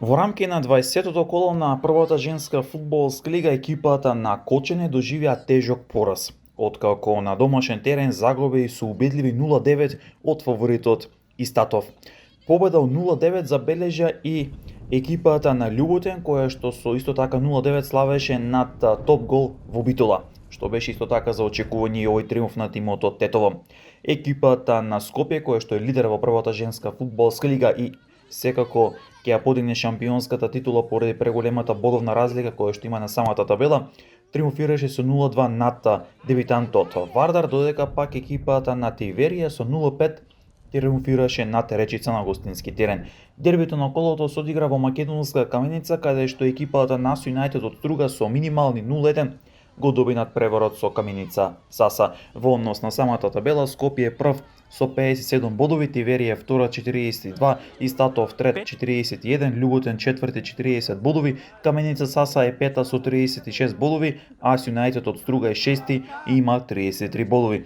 Во рамки на 20-тото коло на првата женска фудбалска лига екипата на Кочене доживеа тежок пораз, откако на домашен терен загуби со убедливи 0-9 од фаворитот Истатов. Победа од 0-9 забележа и екипата на Љуботен, која што со исто така 0-9 славеше над Топ Гол во Битола, што беше исто така за очекување и овој триумф на тимот од Тетово. Екипата на Скопје, која што е лидер во првата женска фудбалска лига и секако ќе ја подигне шампионската титула поради преголемата бодовна разлика која што има на самата табела, триумфираше со 0-2 над дебитантот Вардар, додека пак екипата на Тиверија со 0-5 триумфираше над Речица на гостински терен. Дербито на колото се одигра во македонска Каменица, каде што екипата на Юнайтед од Струга со минимални 0-1 го доби над преварот со Каменица Саса. Во однос на самата табела, Скопје е прв со 57 бодови, Тиверија е втора 42, Истатов трет 41, Љуботен четврти 40 бодови, Каменица Саса е пета со 36 бодови, а Юнайтед од Струга е шести и има 33 бодови.